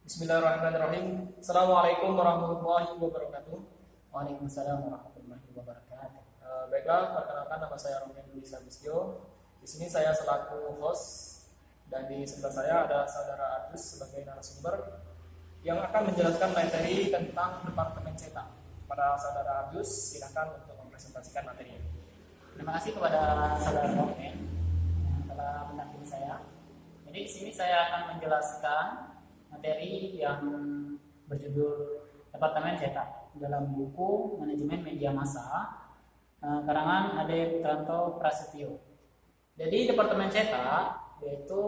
Bismillahirrahmanirrahim. Assalamualaikum warahmatullahi wabarakatuh. Waalaikumsalam warahmatullahi wabarakatuh. Baiklah, perkenalkan nama saya Romen Luis Agustio. Di sini saya selaku host dan di sebelah saya ada saudara Agus sebagai narasumber yang akan menjelaskan materi tentang Departemen Cetak. Pada saudara Agus, silakan untuk mempresentasikan materinya. Terima kasih kepada saudara Romen yang telah mendampingi saya. Jadi di sini saya akan menjelaskan materi yang berjudul Departemen Cetak dalam buku Manajemen Media Massa karangan Ade Putranto Prasetyo. Jadi Departemen Cetak yaitu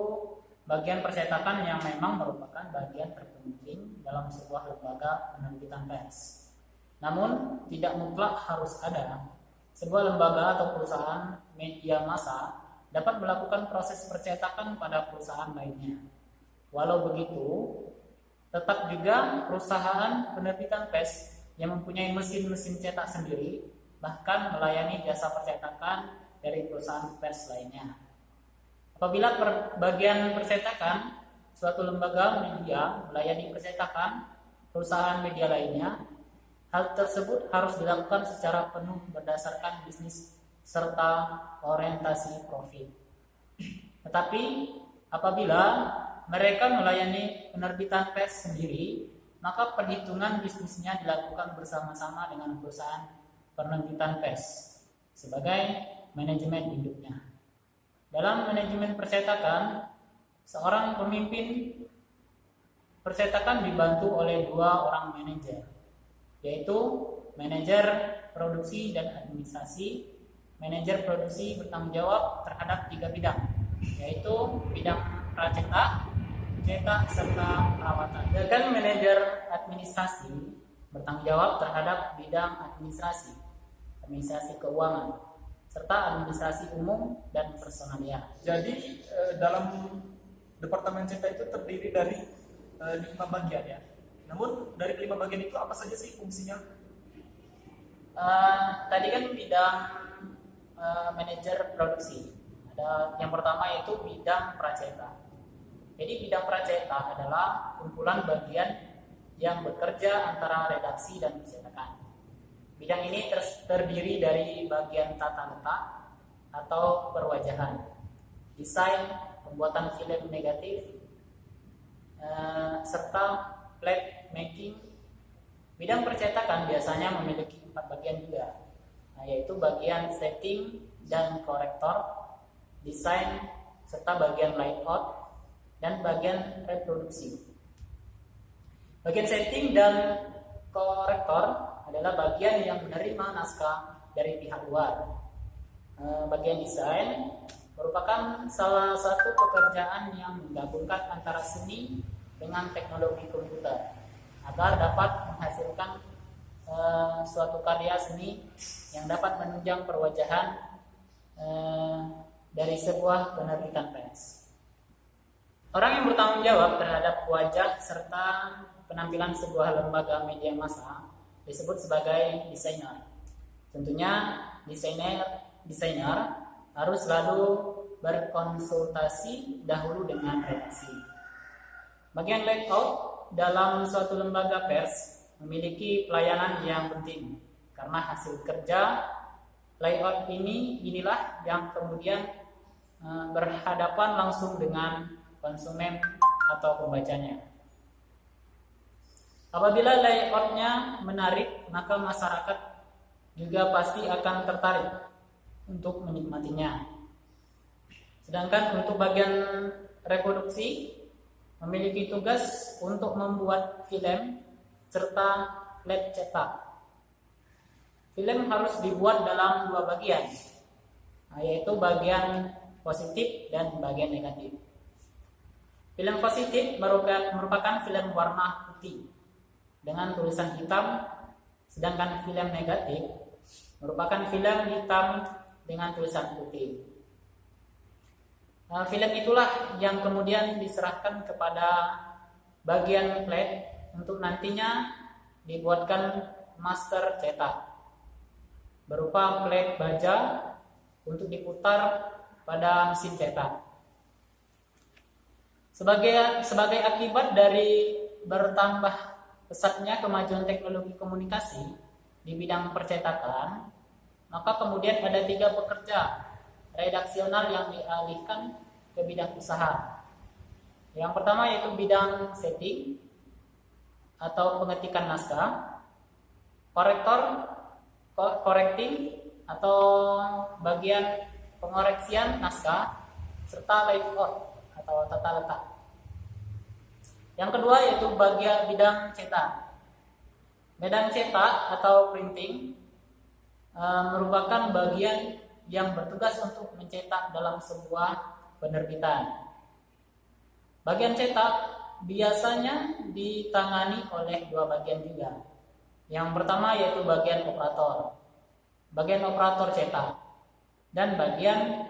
bagian percetakan yang memang merupakan bagian terpenting dalam sebuah lembaga penerbitan pers. Namun tidak mutlak harus ada. Sebuah lembaga atau perusahaan media massa dapat melakukan proses percetakan pada perusahaan lainnya. Walau begitu, tetap juga perusahaan penerbitan pers yang mempunyai mesin-mesin cetak sendiri bahkan melayani jasa percetakan dari perusahaan pers lainnya. Apabila bagian percetakan suatu lembaga media melayani percetakan perusahaan media lainnya, hal tersebut harus dilakukan secara penuh berdasarkan bisnis serta orientasi profit. Tetapi apabila mereka melayani penerbitan pers sendiri, maka perhitungan bisnisnya dilakukan bersama-sama dengan perusahaan penerbitan pers sebagai manajemen induknya. Dalam manajemen percetakan, seorang pemimpin percetakan dibantu oleh dua orang manajer, yaitu manajer produksi dan administrasi. Manajer produksi bertanggung jawab terhadap 3 bidang, yaitu bidang pracetak, cetak, serta perawatan. Dan manajer administrasi bertanggung jawab terhadap bidang administrasi keuangan, serta administrasi umum dan personalia. Jadi dalam Departemen Cetak itu terdiri dari 5 bagian ya. Namun dari kelima bagian itu apa saja sih fungsinya? Tadi kan bidang manajer produksi. Ada yang pertama yaitu bidang pracetak. Jadi bidang pracetak adalah kumpulan bagian yang bekerja antara redaksi dan percetakan. Bidang ini terdiri dari bagian tata letak atau perwajahan, desain, pembuatan film negatif, serta plate making. Bidang percetakan biasanya memiliki 4 bagian juga, yaitu bagian setting dan korektor, desain, serta bagian layout, dan bagian reproduksi. Bagian setting dan korektor adalah bagian yang menerima naskah dari pihak luar. Bagian desain merupakan salah satu pekerjaan yang menggabungkan antara seni dengan teknologi komputer agar dapat menghasilkan suatu karya seni yang dapat menunjang perwajahan dari sebuah penerbitan pers. Orang yang bertanggung jawab terhadap wajah serta penampilan sebuah lembaga media massa disebut sebagai desainer. Tentunya desainer harus selalu berkonsultasi dahulu dengan redaksi. Bagian layout dalam suatu lembaga pers memiliki pelayanan yang penting karena hasil kerja layout inilah yang kemudian berhadapan langsung dengan konsumen atau pembacanya. Apabila layoutnya menarik, maka masyarakat juga pasti akan tertarik untuk menikmatinya. Sedangkan untuk bagian reproduksi memiliki tugas untuk membuat film serta plate cetak. Film harus dibuat dalam 2 bagian, yaitu bagian positif dan bagian negatif. Film positif merupakan film warna putih dengan tulisan hitam, sedangkan film negatif merupakan film hitam dengan tulisan putih. Film itulah yang kemudian diserahkan kepada bagian plate untuk nantinya dibuatkan master cetak berupa plate baja untuk diputar pada mesin cetak. Sebagai akibat dari bertambah pesatnya kemajuan teknologi komunikasi di bidang percetakan, maka kemudian ada 3 pekerja redaksional yang dialihkan ke bidang usaha. Yang pertama yaitu bidang setting atau pengetikan naskah, korektor, correcting atau bagian pengoreksian naskah, serta layout atau tata letak. Yang kedua yaitu bagian bidang cetak. Bidang cetak atau printing merupakan bagian yang bertugas untuk mencetak dalam sebuah penerbitan. Bagian cetak biasanya ditangani oleh 2 bagian juga. Yang pertama yaitu bagian operator cetak, dan bagian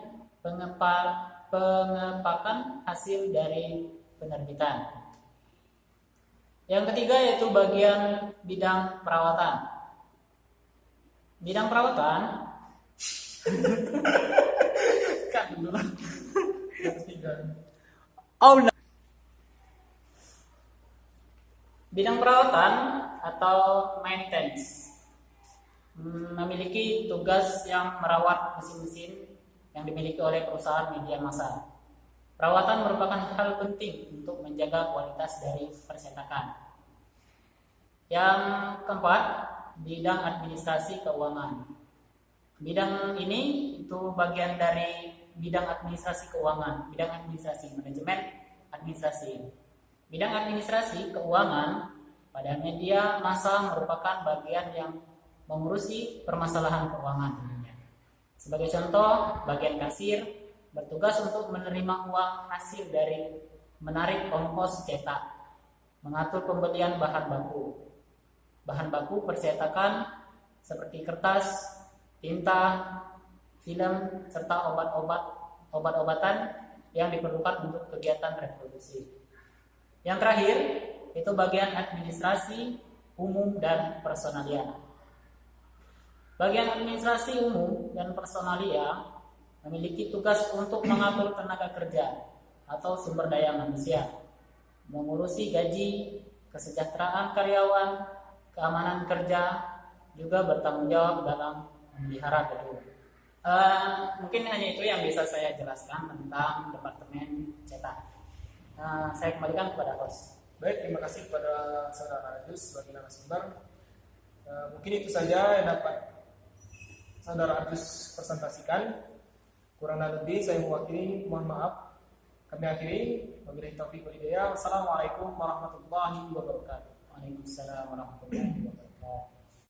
pengepakan hasil dari penerbitan. Yang ketiga yaitu bagian bidang perawatan. Bidang perawatan Kan dulu. Yang ketiga. Bidang perawatan atau maintenance memiliki tugas yang merawat mesin-mesin yang dimiliki oleh perusahaan media massa. Perawatan merupakan hal penting untuk menjaga kualitas dari percetakan. Yang keempat, bidang administrasi keuangan. Bidang ini itu bagian dari bidang administrasi keuangan, bidang administrasi, manajemen administrasi. Bidang administrasi keuangan pada media massa merupakan bagian yang mengurusi permasalahan keuangan. Sebagai contoh, bagian kasir bertugas untuk menerima uang hasil dari menarik ongkos cetak, mengatur pembelian bahan baku percetakan seperti kertas, tinta, film, serta obat-obatan yang diperlukan untuk kegiatan reproduksi. Yang terakhir, itu bagian administrasi umum dan personalia. Bagian administrasi umum dan personalia memiliki tugas untuk mengatur tenaga kerja atau sumber daya manusia, mengurusi gaji, kesejahteraan karyawan, keamanan kerja, juga bertanggung jawab dalam memelihara gedung. Mungkin hanya itu yang bisa saya jelaskan tentang Departemen Cetak. Saya kembalikan kepada host. Baik, terima kasih kepada Saudara Agus sebagai narasumber. Mungkin itu saja yang dapat Saudara Agus presentasikan. Kurang lebih saya mewakili, mohon maaf. Kami akhiri. Wabillahi taufiq wal hidayah. Wassalamualaikum warahmatullahi wabarakatuh. Waalaikumsalam warahmatullahi wabarakatuh.